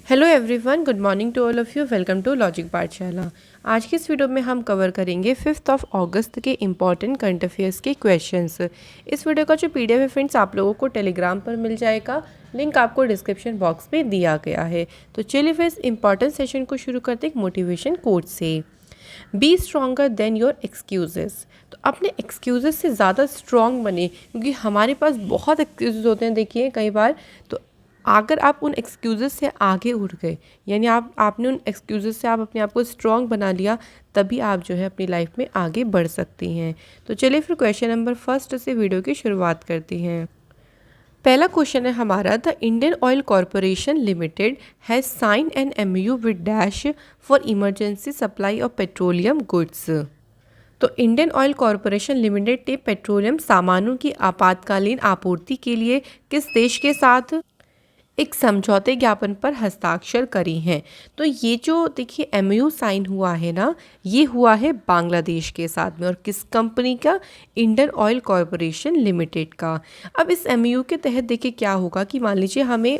Hello everyone, good morning to all of you. Welcome to logic Pathshala. आज की इस video में हम कवर करेंगे 5 अगस्त के इम्पॉर्टेंट करंट अफेयर्स के क्वेश्चंस। इस वीडियो का जो पीडीएफ है फ्रेंड्स आप लोगों को टेलीग्राम पर मिल जाएगा, लिंक आपको डिस्क्रिप्शन बॉक्स में दिया गया है। तो चलिए फिर इस इम्पॉर्टेंट सेशन को शुरू करते हैं एक मोटिवेशन कोट से। B stronger than your excuses. तो अपने एक्सक्यूजेस से ज़्यादा स्ट्रॉन्ग बने, क्योंकि हमारे पास बहुत एक्सक्यूजेस होते हैं। देखिए कई बार तो अगर आप उन एक्सक्यूज़ेस से आगे उठ गए, यानी आपने उन एक्सक्यूज़ेस से आप अपने आप को स्ट्रॉन्ग बना लिया, तभी आप जो है अपनी लाइफ में आगे बढ़ सकती हैं। तो चलिए फिर क्वेश्चन नंबर फर्स्ट से वीडियो की शुरुआत करते हैं। पहला क्वेश्चन है हमारा, the Indian Oil Corporation Limited has sign an MoU with dash for emergency supply of petroleum goods. तो इंडियन ऑयल कॉरपोरेशन लिमिटेड ने पेट्रोलियम सामानों की आपातकालीन आपूर्ति के लिए किस देश के साथ एक समझौते ज्ञापन पर हस्ताक्षर करी हैं। तो ये जो देखिए एमयू साइन हुआ है ना, ये हुआ है बांग्लादेश के साथ में, और किस कंपनी का? इंडियन ऑयल कॉरपोरेशन लिमिटेड का। अब इस एमयू के तहत देखिए क्या होगा कि मान लीजिए हमें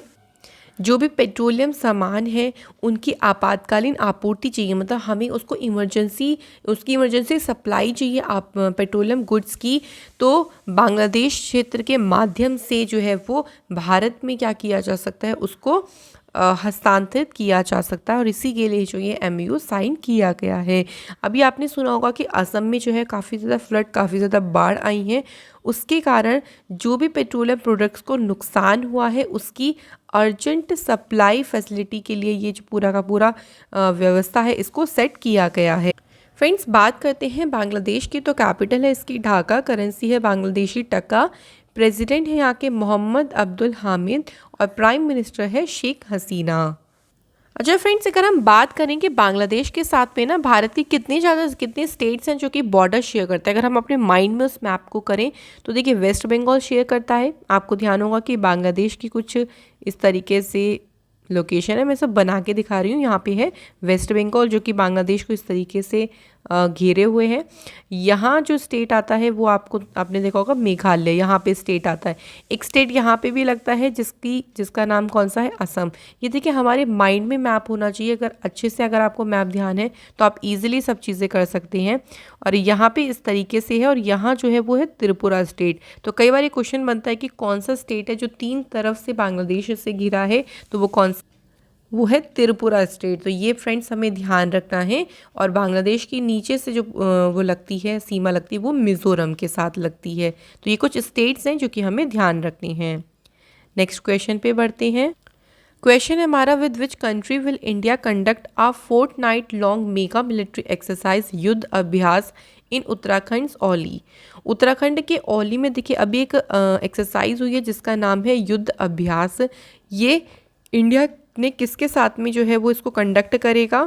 जो भी पेट्रोलियम सामान है उनकी आपातकालीन आपूर्ति चाहिए, मतलब हमें उसकी इमरजेंसी सप्लाई चाहिए आप पेट्रोलियम गुड्स की। तो बांग्लादेश क्षेत्र के माध्यम से जो है वो भारत में क्या किया जा सकता है, उसको हस्तांतरित किया जा सकता है, और इसी के लिए जो ये एमयू साइन किया गया है। अभी आपने सुना होगा कि असम में जो है काफ़ी ज़्यादा फ्लड, काफ़ी ज़्यादा बाढ़ आई हैं, उसके कारण जो भी पेट्रोलियम प्रोडक्ट्स को नुकसान हुआ है उसकी अर्जेंट सप्लाई फैसिलिटी के लिए ये जो पूरा का पूरा व्यवस्था है इसको सेट किया गया है। फ्रेंड्स बात करते हैं बांग्लादेश की, तो कैपिटल है इसकी ढाका, करेंसी है बांग्लादेशी टका, प्रेसिडेंट है यहाँ के मोहम्मद अब्दुल हामिद, और प्राइम मिनिस्टर है शेख हसीना। अच्छा फ्रेंड्स, अगर हम बात करें कि बांग्लादेश के साथ में ना भारत की कितने स्टेट्स हैं जो कि बॉर्डर शेयर करते हैं, अगर हम अपने माइंड में उस मैप को करें तो देखिए वेस्ट बंगाल शेयर करता है। आपको ध्यान होगा कि बांग्लादेश की कुछ इस तरीके से लोकेशन है, मैं सब बना के दिखा रही हूँ। यहाँ पे है वेस्ट बंगाल जो कि बांग्लादेश को इस तरीके से घेरे हुए हैं। यहाँ जो स्टेट आता है वो आपने देखा होगा मेघालय, यहाँ पे स्टेट आता है। एक स्टेट यहाँ पे भी लगता है जिसका नाम कौन सा है? असम। ये देखिए हमारे माइंड में मैप होना चाहिए, अगर अच्छे से अगर आपको मैप ध्यान है तो आप इजीली सब चीज़ें कर सकते हैं। और यहाँ पे इस तरीके से है, और यहाँ जो है वो है त्रिपुरा स्टेट। तो कई बार ये क्वेश्चन बनता है कि कौन सा स्टेट है जो 3 तरफ से बांग्लादेश से घिरा है, तो वो है त्रिपुरा स्टेट। तो ये फ्रेंड्स हमें ध्यान रखना है। और बांग्लादेश की नीचे से जो वो लगती है, सीमा लगती है, वो मिज़ोरम के साथ लगती है। तो ये कुछ स्टेट्स हैं जो कि हमें ध्यान रखनी हैं। नेक्स्ट क्वेश्चन पे बढ़ते हैं। क्वेश्चन है हमारा, with which country will India conduct a fortnight long mega military exercise Yudh Abhyas इन उत्तराखंड औली। उत्तराखंड के औली में देखिए अभी एक एक्सरसाइज हुई है जिसका नाम है युद्ध अभ्यास। ये इंडिया ने किसके साथ में जो है वो इसको कंडक्ट करेगा?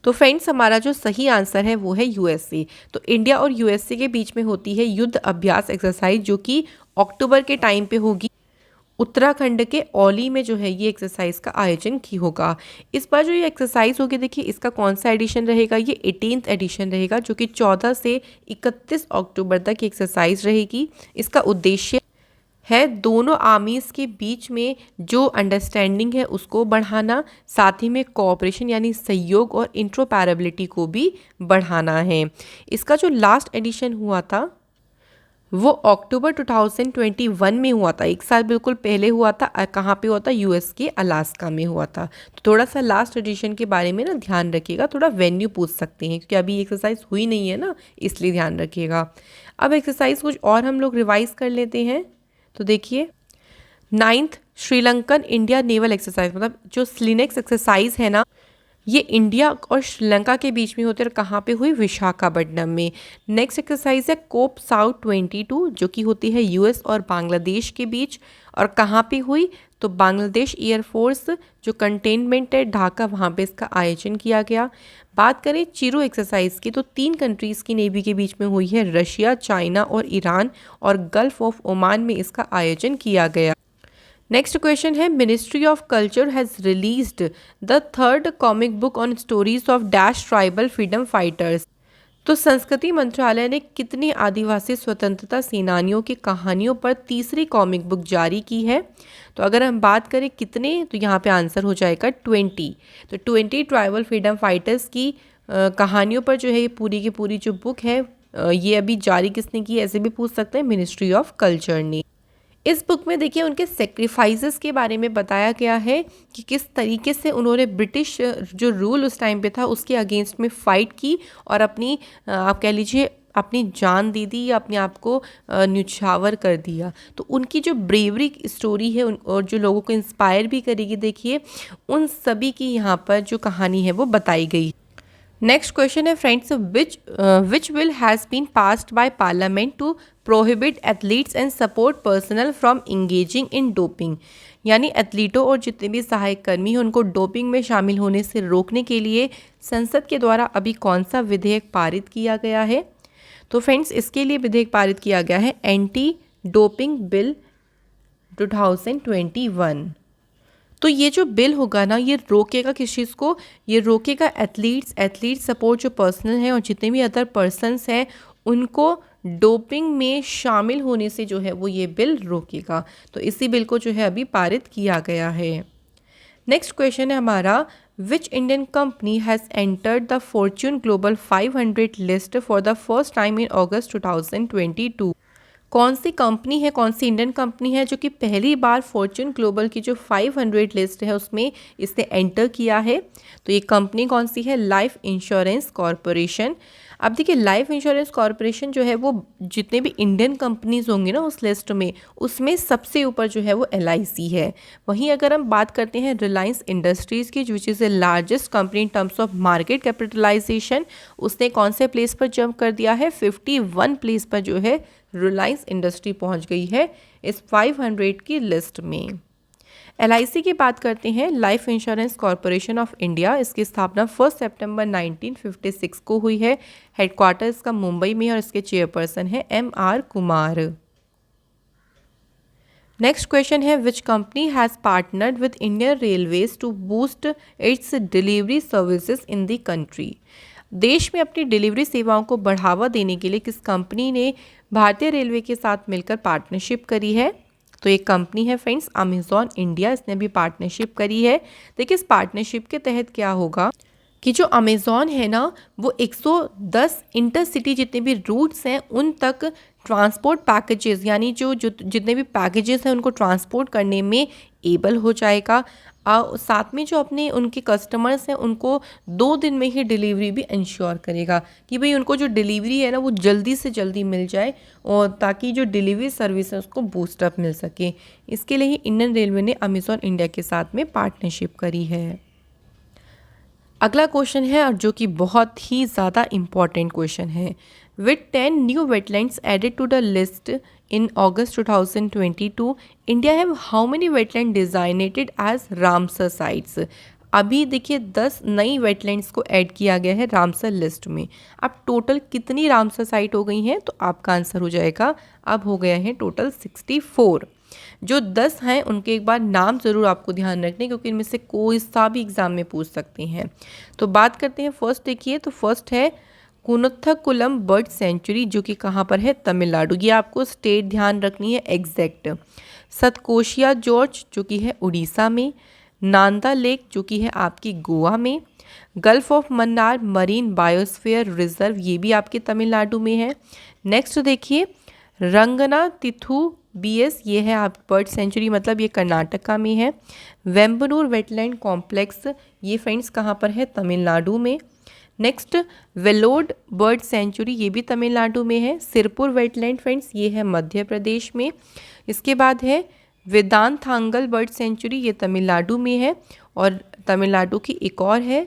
तो फ्रेंड्स हमारा जो सही आंसर है वो है यूएसए। तो इंडिया और यूएसए के बीच में होती है युद्ध अभ्यास एक्सरसाइज, जो कि अक्टूबर के टाइम पे होगी। उत्तराखंड के औली में जो है ये एक्सरसाइज का आयोजन की होगा। इस बार जो ये एक्सरसाइज होगी देखिए इसका कौन सा एडिशन रहेगा? ये 18th एडिशन रहेगा, जो कि 14 से 31 अक्टूबर तक ये एक्सरसाइज रहेगी। इसका उद्देश्य है दोनों आर्मीज़ के बीच में जो अंडरस्टैंडिंग है उसको बढ़ाना, साथ ही में कोऑपरेशन यानी सहयोग और इंट्रोपैरेबिलिटी को भी बढ़ाना है। इसका जो लास्ट एडिशन हुआ था वो अक्टूबर 2021 में हुआ था, 1 साल बिल्कुल पहले हुआ था। कहाँ पे हुआ था? यूएस के अलास्का में हुआ था। तो थोड़ा सा लास्ट एडिशन के बारे में ना ध्यान रखिएगा, थोड़ा वेन्यू पूछ सकते हैं क्योंकि अभी एक्सरसाइज हुई नहीं है ना, इसलिए ध्यान रखिएगा। अब एक्सरसाइज कुछ और हम लोग रिवाइज कर लेते हैं। तो देखिए 9th Sri Lankan India naval exercise, मतलब जो स्लिनेक्स एक्सरसाइज है ना, ये इंडिया और श्रीलंका के बीच में होते हैं। कहाँ पे हुई? विशाखापट्टनम में। नेक्स्ट एक्सरसाइज है कोप साउथ 22, जो कि होती है यूएस और बांग्लादेश के बीच, और कहाँ पे हुई? तो बांग्लादेश एयरफोर्स जो कंटेनमेंट है ढाका, वहाँ पे इसका आयोजन किया गया। बात करें चिरू एक्सरसाइज की, तो 3 कंट्रीज़ की नेवी के बीच में हुई है, रशिया, चाइना और ईरान, और गल्फ ऑफ ओमान में इसका आयोजन किया गया। नेक्स्ट क्वेश्चन है, ministry of culture has released the 3rd comic book on stories of dash tribal freedom fighters. तो संस्कृति मंत्रालय ने कितने आदिवासी स्वतंत्रता सेनानियों की कहानियों पर तीसरी कॉमिक बुक जारी की है? तो अगर हम बात करें कितने, तो यहाँ पे आंसर हो जाएगा 20। तो 20 ट्राइबल फ्रीडम फाइटर्स की कहानियों पर जो है ये पूरी की पूरी जो बुक है ये अभी जारी किसने की है, ऐसे भी पूछ सकते हैं, मिनिस्ट्री ऑफ कल्चर ने। इस बुक में देखिए उनके सेक्रीफाइसेस के बारे में बताया गया है कि किस तरीके से उन्होंने ब्रिटिश जो रूल उस टाइम पे था उसके अगेंस्ट में फ़ाइट की और अपनी आप कह लीजिए अपनी जान दे दी या अपने आप को न्यौछावर कर दिया। तो उनकी जो ब्रेवरी स्टोरी है और जो लोगों को इंस्पायर भी करेगी, देखिए उन सभी की यहाँ पर जो कहानी है वो बताई गई। नेक्स्ट क्वेश्चन है friends, which bill has been passed by parliament to prohibit athletes and support personal from engaging in doping. यानी एथलीटों और जितने भी सहायक कर्मी हैं उनको डोपिंग में शामिल होने से रोकने के लिए संसद के द्वारा अभी कौन सा विधेयक पारित किया गया है? तो फ्रेंड्स इसके लिए विधेयक पारित किया गया है एंटी डोपिंग बिल 2021। तो ये जो बिल होगा ना, ये रोकेगा किस चीज़ को? ये रोकेगा एथलीट सपोर्ट जो पर्सनल है और जितने भी अदर पर्सनस हैं उनको डोपिंग में शामिल होने से जो है वो ये बिल रोकेगा। तो इसी बिल को जो है अभी पारित किया गया है। नेक्स्ट क्वेश्चन है हमारा, which Indian company has entered the Fortune Global 500 list for the first time in August 2022? कौन सी कंपनी है, कौन सी इंडियन कंपनी है जो कि पहली बार फॉर्च्यून ग्लोबल की जो 500 लिस्ट है उसमें इसने एंटर किया है? तो ये कंपनी कौन सी है? Life insurance corporation. अब देखिए लाइफ इंश्योरेंस कॉरपोरेशन जो है वो जितने भी इंडियन कंपनीज होंगी ना उस लिस्ट में, उसमें सबसे ऊपर जो है वो LIC है। वहीं अगर हम बात करते हैं रिलायंस इंडस्ट्रीज़ की, which is the largest company in terms of market capitalization, उसने कौन से प्लेस पर जंप कर दिया है? 51 प्लेस पर जो है रिलायंस इंडस्ट्री पहुंच गई है इस 500 की लिस्ट में। LIC की बात करते हैं, life insurance corporation of India. इसकी स्थापना 1 सितंबर 1956 को हुई है। हेडक्वार्टर इसका मुंबई में और इसके चेयरपर्सन है MR कुमार। नेक्स्ट क्वेश्चन है, which company has partnered with Indian Railways to boost its delivery services in the country? देश में अपनी डिलीवरी सेवाओं को बढ़ावा देने के लिए किस कंपनी ने भारतीय रेलवे के साथ मिलकर पार्टनरशिप करी है? तो एक कंपनी है फ्रेंड्स अमेज़ॉन इंडिया, इसने भी पार्टनरशिप करी है। देखिए इस पार्टनरशिप के तहत क्या होगा कि जो अमेज़ॉन है ना वो 110 इंटरसिटी जितने भी रूट्स हैं उन तक ट्रांसपोर्ट पैकेजेस, यानी जो जितने भी पैकेजेस हैं उनको ट्रांसपोर्ट करने में एबल हो जाएगा। साथ में जो अपने उनके कस्टमर्स हैं उनको 2 दिन में ही डिलीवरी भी इंश्योर करेगा कि भाई उनको जो डिलीवरी है ना वो जल्दी से जल्दी मिल जाए और ताकि जो डिलीवरी सर्विस है उसको बूस्टअप मिल सके। इसके लिए ही इंडियन रेलवे ने अमेज़ॉन इंडिया के साथ में पार्टनरशिप करी है। अगला क्वेश्चन है और जो कि बहुत ही ज़्यादा इम्पॉर्टेंट क्वेश्चन है, with 10 new wetlands added to the list in August 2022 India have how many wetland designated as Ramsar sites? अभी देखिए 10 नई वेटलैंड्स को ऐड किया गया है रामसर लिस्ट में। अब टोटल कितनी रामसर साइट हो गई हैं? तो आपका आंसर हो जाएगा, अब हो गया है टोटल 64। जो 10 हैं उनके एक बार नाम ज़रूर आपको ध्यान रखने, क्योंकि इनमें से कोई सा भी एग्ज़ाम में पूछ सकते हैं। तो बात करते हैं फर्स्ट, देखिए तो फर्स्ट है कुनथकुलम बर्ड सेंचुरी जो कि कहाँ पर है? तमिलनाडु। ये आपको स्टेट ध्यान रखनी है एग्जैक्ट। सतकोशिया जॉर्ज जो कि है उड़ीसा में। नांदा लेक जो कि है आपकी गोवा में। Gulf of Mannar marine biosphere reserve ये भी आपके तमिलनाडु में है। नेक्स्ट देखिए रंगना तिथु BS ये है आप बर्ड सेंचुरी, मतलब ये कर्नाटका में है। वेम्बनूर वेटलैंड कॉम्प्लेक्स ये फ्रेंड्स कहाँ पर है? तमिलनाडु में। नेक्स्ट वेलोड बर्ड सेंचुरी ये भी तमिलनाडु में है। सिरपुर वेटलैंड फ्रेंड्स ये है मध्य प्रदेश में। इसके बाद है वेदांथांगल बर्ड सेंचुरी ये तमिलनाडु में है। और तमिलनाडु की एक और है,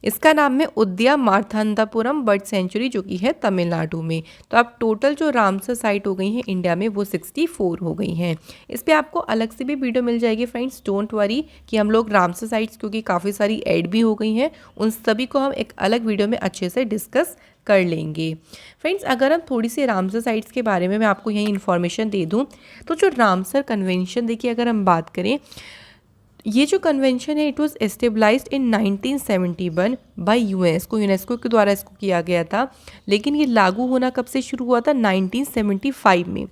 इसका नाम है उद्या मार्थांधापुरम बर्ड सेंचुरी जो कि है तमिलनाडु में। तो अब टोटल जो रामसर साइट हो गई हैं इंडिया में वो 64 हो गई हैं। इस पे आपको अलग से भी वीडियो मिल जाएगी फ्रेंड्स, डोंट वरी कि हम लोग रामसर साइट्स क्योंकि काफ़ी सारी ऐड भी हो गई हैं उन सभी को हम एक अलग वीडियो में अच्छे से डिस्कस कर लेंगे। फ्रेंड्स अगर हम थोड़ी सी रामसर साइट्स के बारे में मैं आपको यही इन्फॉर्मेशन दे दूँ तो जो रामसर कन्वेंशन देखिए अगर हम बात करें ये जो कन्वेंशन है it was established in 1971 by UNESCO के द्वारा इसको किया गया था, लेकिन ये लागू होना कब से शुरू हुआ था? 1975 में।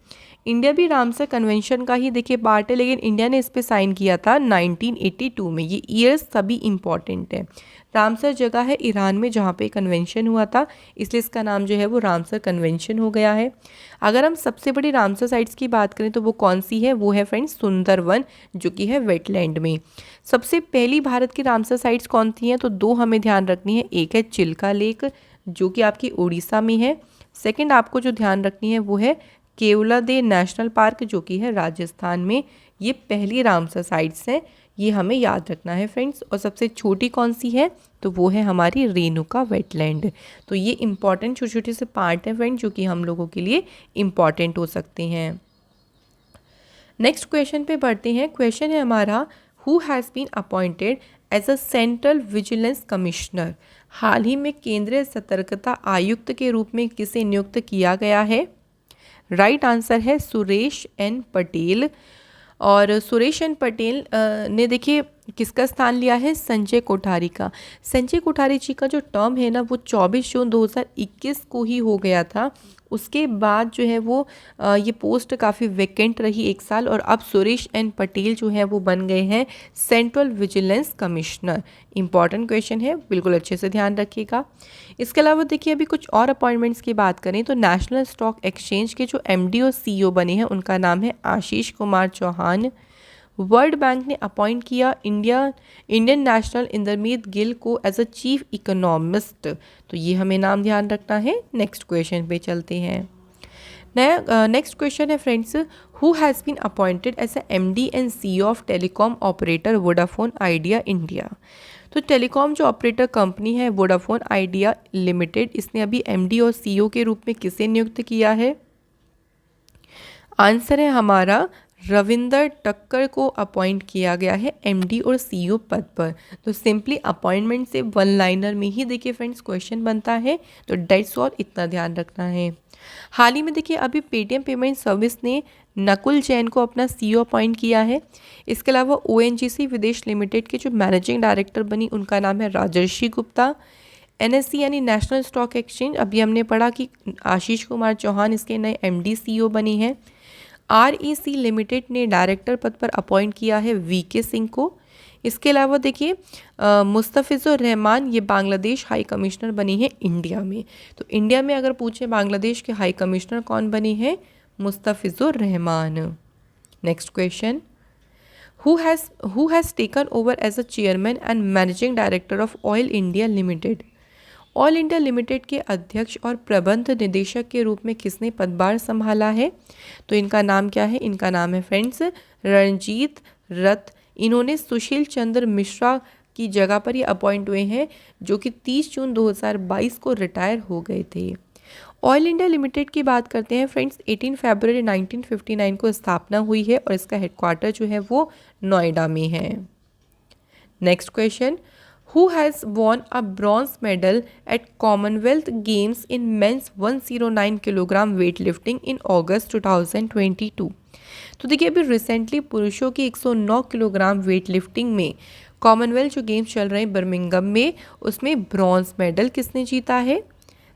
इंडिया भी रामसर कन्वेंशन का ही देखिए पार्ट है, लेकिन इंडिया ने इस पे साइन किया था 1982 में। ये ईयर्स सभी इंपॉर्टेंट है। रामसर जगह है ईरान में जहाँ पे कन्वेंशन हुआ था, इसलिए इसका नाम जो है वो रामसर कन्वेंशन हो गया है। अगर हम सबसे बड़ी रामसर साइट्स की बात करें तो वो कौन सी है? वो है फ्रेंड्स सुंदरवन, जो कि है वेटलैंड में। सबसे पहली भारत की रामसर साइट्स कौन सी हैं? तो दो हमें ध्यान रखनी है। एक है चिल्का लेक, जो कि आपकी उड़ीसा में है। सेकंड आपको जो ध्यान रखनी है वो है केवलादेव नेशनल पार्क, जो कि है राजस्थान में। ये पहली रामसर साइट्स हैं, ये हमें याद रखना है फ्रेंड्स। और सबसे छोटी कौन सी है? तो वो है हमारी रेणुका वेटलैंड। तो ये इंपॉर्टेंट छोटे छोटे से पार्ट हैं फ्रेंड, जो कि हम लोगों के लिए इम्पॉर्टेंट हो सकते हैं। नेक्स्ट क्वेश्चन पे बढ़ते हैं। क्वेश्चन है हमारा, who has been appointed as a central vigilance commissioner? हाल ही में केंद्रीय सतर्कता आयुक्त के रूप में किसे नियुक्त किया गया है? राइट आंसर है सुरेश एन पटेल। और सुरेश एन पटेल ने देखिए किसका स्थान लिया है? संजय कोठारी का। संजय कोठारी जी का जो टर्म है ना वो 24 जून 2021 को ही हो गया था। उसके बाद जो है वो ये पोस्ट काफ़ी वैकेंट रही 1 साल, और अब सुरेश एन पटेल जो है वो बन गए हैं central vigilance commissioner. Important question है, बिल्कुल अच्छे से ध्यान रखिएगा। इसके अलावा देखिए अभी कुछ और अपॉइंटमेंट्स की बात करें तो नेशनल स्टॉक एक्सचेंज के जो एमडी और सीईओ बने हैं उनका नाम है आशीष कुमार चौहान। वर्ल्ड बैंक ने अपॉइंट किया इंडियन नेशनल इंद्रमीत गिल को एज अ चीफ इकोनॉमिस्ट। तो ये हमें नाम ध्यान रखना है। नेक्स्ट क्वेश्चन पे चलते हैं। नेक्स्ट क्वेश्चन है friends, who has been appointed as a MD and CEO of telecom operator Vodafone Idea India? तो टेलीकॉम जो ऑपरेटर कंपनी है वोडाफोन आइडिया लिमिटेड, इसने अभी एमडी और सीईओ के रूप में किसे नियुक्त किया है? आंसर है हमारा रविंदर टक्कर को अपॉइंट किया गया है एमडी और सीईओ पद पर। तो सिंपली अपॉइंटमेंट से वन लाइनर में ही देखिए फ्रेंड्स क्वेश्चन बनता है, तो डेट्स और इतना ध्यान रखना है। हाल ही में देखिए अभी पेटीएम पेमेंट सर्विस ने नकुल जैन को अपना सीईओ अपॉइंट किया है। इसके अलावा ओएनजीसी विदेश लिमिटेड के जो मैनेजिंग डायरेक्टर बनी उनका नाम है राजर्षि गुप्ता। एनएससी यानी नेशनल स्टॉक एक्सचेंज, अभी हमने पढ़ा कि आशीष कुमार चौहान इसके नए एमडी सीईओ बनी हैं। आरईसी लिमिटेड ने डायरेक्टर पद पर अपॉइंट किया है वीके सिंह को। इसके अलावा देखिए मुस्तफिजुर रहमान ये बांग्लादेश हाई कमिश्नर बनी है इंडिया में। तो इंडिया में अगर पूछें बांग्लादेश के हाई कमिश्नर कौन बनी है? Mustafizur Rahman. Next question, who has taken over as a chairman and managing director of Oil India Limited? Oil India Limited के अध्यक्ष और प्रबंध निदेशक के रूप में किसने पदभार संभाला है? तो इनका नाम क्या है? इनका नाम है फ्रेंड्स रणजीत रथ। इन्होंने सुशील चंद्र मिश्रा की जगह पर ये अपॉइंट हुए हैं, जो कि 30 जून 2022 को रिटायर हो गए थे। ऑयल इंडिया लिमिटेड की बात करते हैं फ्रेंड्स, 18 फरवरी 1959 को स्थापना हुई है और इसका हेडक्वार्टर जो है वो नोएडा में है। Next question, Who has won a bronze medal at Commonwealth Games in men's 109 kilogram weightlifting in August 2022? तो देखिए अभी रिसेंटली पुरुषों की 109 किलोग्राम वेटलिफ्टिंग में कॉमनवेल्थ जो गेम्स चल रहे हैं बर्मिंघम में, उसमें ब्रॉन्ज मेडल किसने जीता है?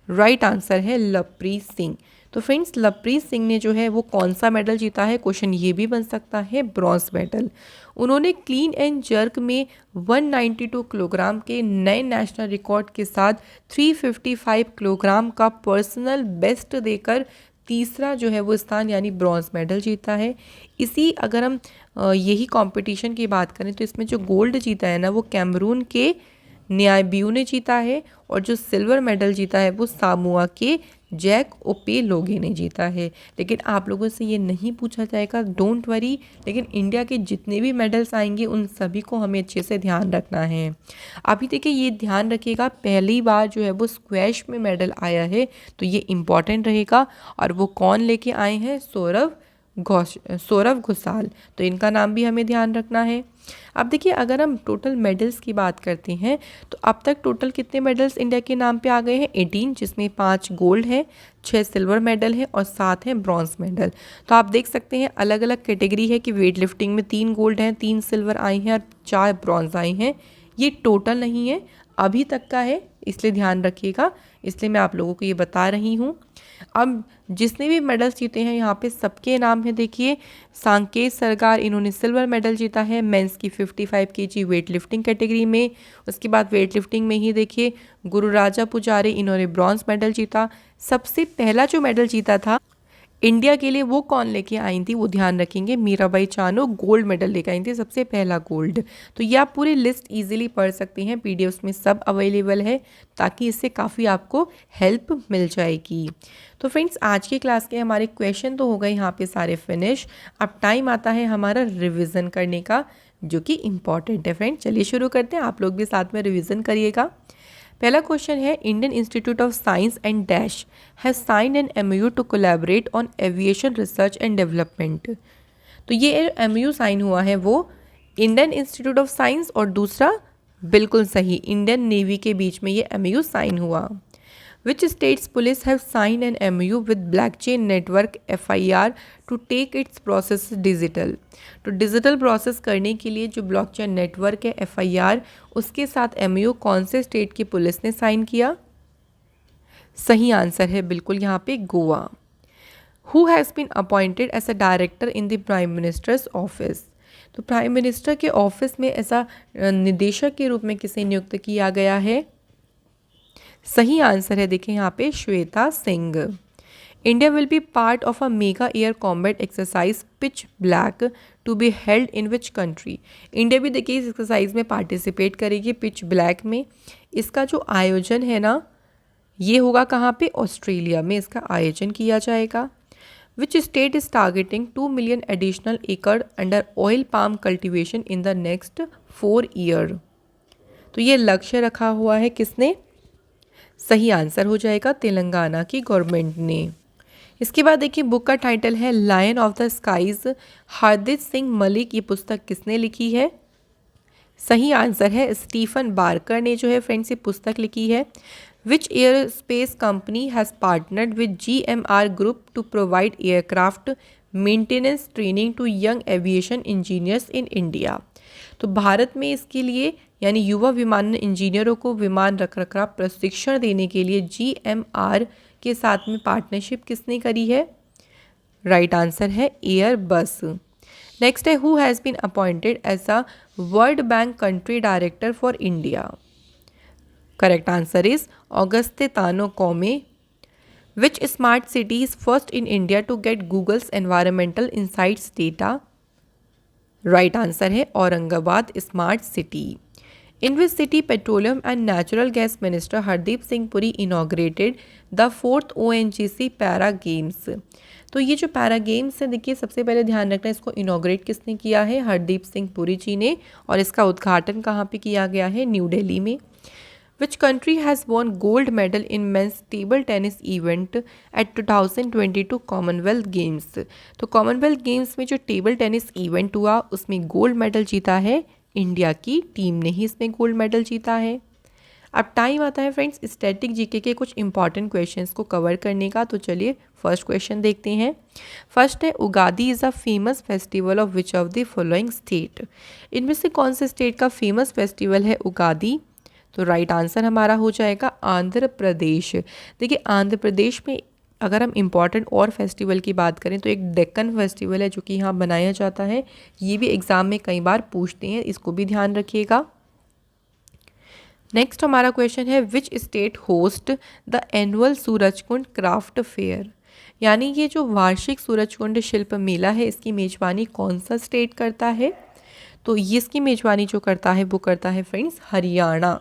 राइट आंसर है लवप्रीत सिंह। तो फ्रेंड्स लवप्रीत सिंह ने जो है वो कौन सा मेडल जीता है? क्वेश्चन ये भी बन सकता है, ब्रॉन्ज मेडल। उन्होंने क्लीन एंड जर्क में 192 किलोग्राम के नए नेशनल रिकॉर्ड के साथ 355 किलोग्राम का पर्सनल बेस्ट देकर तीसरा जो है वो स्थान यानी ब्रॉन्ज मेडल जीता है। इसी अगर हम यही कंपटीशन की बात करें तो इसमें जो गोल्ड जीता है ना वो कैमरून के न्यायब्यू ने जीता है, और जो सिल्वर मेडल जीता है वो सामुआ के जैक ओपेलोगे ने जीता है। लेकिन आप लोगों से ये नहीं पूछा जाएगा, डोंट वरी, लेकिन इंडिया के जितने भी मेडल्स आएंगे उन सभी को हमें अच्छे से ध्यान रखना है। अभी देखिए ये ध्यान रखिएगा, पहली बार जो है वो स्क्वैश में मेडल आया है, तो ये इम्पॉर्टेंट रहेगा। और वो कौन लेके आए हैं? सौरव सौरभ घोषाल, तो इनका नाम भी हमें ध्यान रखना है। अब देखिए अगर हम टोटल मेडल्स की बात करते हैं तो अब तक टोटल कितने मेडल्स इंडिया के नाम पे आ गए हैं? 18, जिसमें 5 गोल्ड हैं, 6 सिल्वर मेडल हैं और 7 हैं ब्रॉन्ज मेडल। तो आप देख सकते हैं अलग अलग कैटेगरी है कि वेट लिफ्टिंग में 3 गोल्ड हैं, 3 सिल्वर आई हैं और 4 ब्रॉन्ज आई हैं। ये टोटल नहीं है, अभी तक का है, इसलिए ध्यान रखिएगा, इसलिए मैं आप लोगों को ये बता रही हूँ। अब जिसने भी मेडल्स जीते हैं यहाँ पे सबके नाम है। देखिए सांकेत सरगार, इन्होंने सिल्वर मेडल जीता है मेंस की 55 केजी वेट लिफ्टिंग कैटेगरी में। उसके बाद वेट लिफ्टिंग में ही देखिए गुरुराजा पुजारी, इन्होंने ब्रॉन्ज मेडल जीता। सबसे पहला जो मेडल जीता था इंडिया के लिए वो कौन लेके आई थी, वो ध्यान रखेंगे, मीराबाई चानू गोल्ड मेडल लेकर आई थी, सबसे पहला गोल्ड। तो ये आप पूरी लिस्ट इजीली पढ़ सकते हैं, पीडीएफ में सब अवेलेबल है, ताकि इससे काफ़ी आपको हेल्प मिल जाएगी। तो फ्रेंड्स आज की क्लास के हमारे क्वेश्चन तो हो गए यहाँ पे सारे फिनिश। अब टाइम आता है हमारा रिविज़न करने का, जो कि इम्पॉर्टेंट है। फ्रेंड्स चलिए शुरू करते हैं, आप लोग भी साथ में रिविज़न करिएगा। पहला क्वेश्चन है, Indian Institute of Science and dash have signed an MoU to collaborate on aviation research and development. तो ये एमओयू साइन हुआ है वो इंडियन इंस्टीट्यूट ऑफ साइंस और दूसरा बिल्कुल सही इंडियन नेवी के बीच में ये एमओयू साइन हुआ। Which states police have signed an MOU with Blockchain Network FIR to take its process digital? तो डिजिटल प्रोसेस करने के लिए जो ब्लॉकचेन नेटवर्क है FIR, उसके साथ MOU कौन से स्टेट की पुलिस ने साइन किया? सही आंसर है बिल्कुल यहाँ पे Goa. Who has been appointed as a director in the Prime Minister's office? तो प्राइम मिनिस्टर के ऑफिस में ऐसा निदेशक के रूप में किसे नियुक्त किया गया है? सही आंसर है देखिए यहाँ पे Shweta Singh. India will be part of a mega air combat exercise Pitch Black to be held in which country? India भी देखिए इस एक्सरसाइज में पार्टिसिपेट करेगी पिच ब्लैक में। इसका जो आयोजन है ना, ये होगा कहाँ पे? ऑस्ट्रेलिया में इसका आयोजन किया जाएगा। Which state is targeting 2 million additional acre under oil palm cultivation in the next 4 year? तो ये लक्ष्य रखा हुआ है किसने? सही आंसर हो जाएगा तेलंगाना की गवर्नमेंट ने। इसके बाद देखिए बुक का टाइटल है lion of the skies, Hardeep Singh Malik, ये पुस्तक किसने लिखी है? सही आंसर है स्टीफन बार्कर ने जो है फ्रेंड्स ये पुस्तक लिखी है। Which aerospace company has partnered with GMR group to provide aircraft maintenance training to young aviation engineers in India? तो भारत में इसके लिए यानी युवा विमानन इंजीनियरों को विमान रखरखाव प्रशिक्षण देने के लिए GMR के साथ में पार्टनरशिप किसने करी है? राइट आंसर है एयरबस। नेक्स्ट है, who has been appointed as a World Bank country director for India? Correct answer is Auguste Tano Kouame. Which smart city is first in India to get Google's environmental insights data? Right answer है Aurangabad smart city. In which city petroleum and natural gas minister Hardeep Singh Puri inaugurated the 4th ONGC para games? तो ये जो para games है देखिए सबसे पहले ध्यान रखना है, इसको इनॉग्रेट किसने किया है? हरदीप सिंह पुरी जी ने। और इसका उद्घाटन कहाँ पे किया गया है? न्यू दिल्ली में। Which country has won gold medal in men's table tennis event at 2022 Commonwealth games? तो कॉमनवेल्थ गेम्स में जो टेबल टेनिस इवेंट हुआ उसमें गोल्ड मेडल जीता है इंडिया की टीम ने ही इसमें गोल्ड मेडल जीता है। अब टाइम आता है फ्रेंड्स स्टैटिक जीके के कुछ इंपॉर्टेंट क्वेश्चंस को कवर करने का। तो चलिए फर्स्ट क्वेश्चन देखते हैं। फर्स्ट है, Ugadi is a famous festival of which of the following state? इनमें से कौन से स्टेट का फेमस फेस्टिवल है उगादी? तो राइट आंसर हमारा हो जाएगा आंध्र प्रदेश। देखिए आंध्र प्रदेश में अगर हम इम्पॉर्टेंट और फेस्टिवल की बात करें तो एक डेक्कन फेस्टिवल है जो कि यहाँ मनाया जाता है। ये भी एग्ज़ाम में कई बार पूछते हैं, इसको भी ध्यान रखिएगा। नेक्स्ट हमारा क्वेश्चन है, which state host the annual Surajkund craft fair? यानी ये जो वार्षिक सूरजकुंड शिल्प मेला है इसकी मेजबानी कौन सा स्टेट करता है? तो ये इसकी मेजबानी जो करता है वो करता है फ्रेंड्स हरियाणा।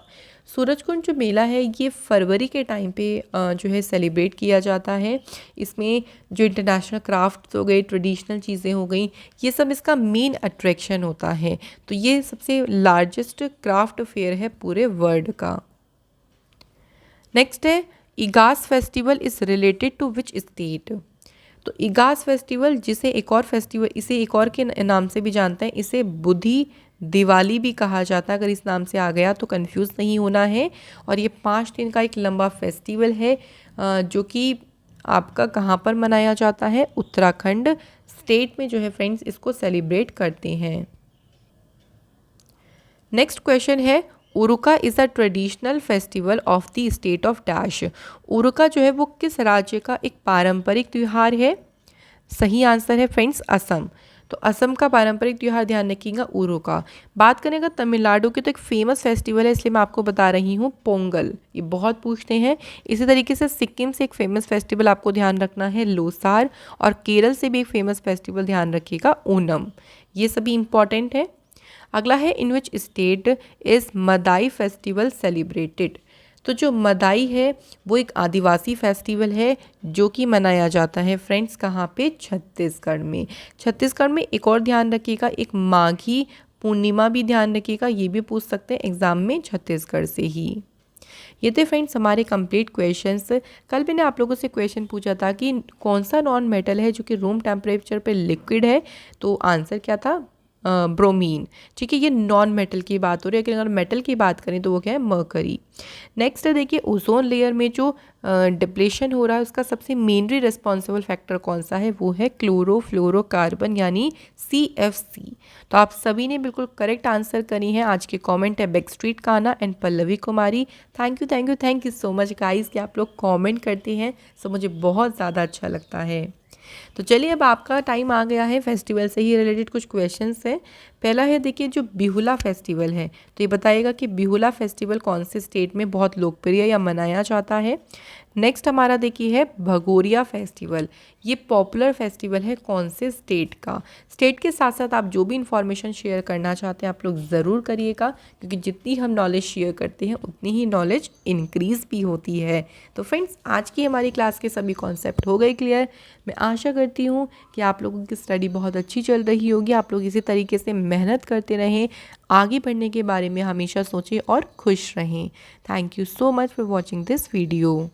सूरजकुंड जो मेला है ये फरवरी के टाइम पे जो है सेलिब्रेट किया जाता है। इसमें जो इंटरनेशनल क्राफ्ट्स हो गई, ट्रेडिशनल चीज़ें हो गई, ये सब इसका मेन अट्रैक्शन होता है। तो ये सबसे लार्जेस्ट क्राफ्ट फेयर है पूरे वर्ल्ड का। नेक्स्ट है, Igas festival is related to which state? तो इगास फेस्टिवल, जिसे एक और फेस्टिवल, इसे एक और के नाम से भी जानते हैं, इसे बुद्धि दिवाली भी कहा जाता है। अगर इस नाम से आ गया तो कंफ्यूज नहीं होना है। और ये 5 दिन का एक लंबा फेस्टिवल है जो कि आपका कहाँ पर मनाया जाता है, उत्तराखंड स्टेट में जो है फ्रेंड्स इसको सेलिब्रेट करते हैं। नेक्स्ट क्वेश्चन है, Uruka is a traditional festival of the state of dash. Uruka जो है वो किस राज्य का एक पारंपरिक त्यौहार है? सही आंसर है फ्रेंड्स असम। तो असम का पारंपरिक त्यौहार ध्यान रखिएगा उरुका। बात करेंगे तमिलनाडु की, तो एक फेमस फेस्टिवल है, इसलिए मैं आपको बता रही हूँ पोंगल, ये बहुत पूछते हैं। इसी तरीके से सिक्किम से एक फेमस फेस्टिवल आपको ध्यान रखना है लोसार, और केरल से भी एक फेमस फेस्टिवल ध्यान रखिएगा ओनम। ये सभी इंपॉर्टेंट है। अगला है, in which state is Madai festival celebrated. तो जो मदाई है वो एक आदिवासी फेस्टिवल है जो कि मनाया जाता है फ्रेंड्स कहाँ पे? छत्तीसगढ़ में। छत्तीसगढ़ में एक और ध्यान रखिएगा, एक माघी पूर्णिमा भी ध्यान रखिएगा, ये भी पूछ सकते हैं एग्जाम में छत्तीसगढ़ से ही। ये थे फ्रेंड्स हमारे कंप्लीट क्वेश्चंस। कल मैंने आप लोगों से क्वेश्चन पूछा था कि कौन सा नॉन मेटल है जो कि रूम टेम्परेचर पे लिक्विड है, तो आंसर क्या था? ब्रोमीन। ठीक है, ये नॉन मेटल की बात हो रही है। लेकिन अगर मेटल की बात करें तो वो क्या है? मर्करी। नेक्स्ट है, देखिए ओजोन लेयर में जो डिप्लेशन हो रहा है उसका सबसे मेनली रिस्पॉन्सिबल फैक्टर कौन सा है? वो है क्लोरोफ्लोरोकार्बन यानी CFC। तो आप सभी ने बिल्कुल करेक्ट आंसर करी है। आज के कमेंट है बैकस्ट्रीट काना and Pallavi Kumari. Thank you so much guys कि आप लोग कमेंट करते हैं, सो मुझे बहुत ज़्यादा अच्छा लगता है। तो चलिए अब आपका टाइम आ गया है, फेस्टिवल से ही रिलेटेड कुछ क्वेश्चंस हैं। पहला है, देखिए जो बिहुला फेस्टिवल है, तो ये बताइएगा कि बिहुला फेस्टिवल कौन से स्टेट में बहुत लोकप्रिय या मनाया जाता है। नेक्स्ट हमारा देखिए है भगोरिया फेस्टिवल, ये पॉपुलर फेस्टिवल है कौन से स्टेट का। स्टेट के साथ साथ आप जो भी इंफॉर्मेशन शेयर करना चाहते हैं आप लोग ज़रूर करिएगा, क्योंकि जितनी हम नॉलेज शेयर करते हैं उतनी ही नॉलेज इंक्रीज़ भी होती है। तो फ्रेंड्स आज की हमारी क्लास के सभी कॉन्सेप्ट हो गए क्लियर। मैं आशा करती हूँ कि आप लोगों की स्टडी बहुत अच्छी चल रही होगी। आप लोग इसी तरीके से मेहनत करते रहें, आगे बढ़ने के बारे में हमेशा सोचें और खुश रहें। Thank you so much for watching this video.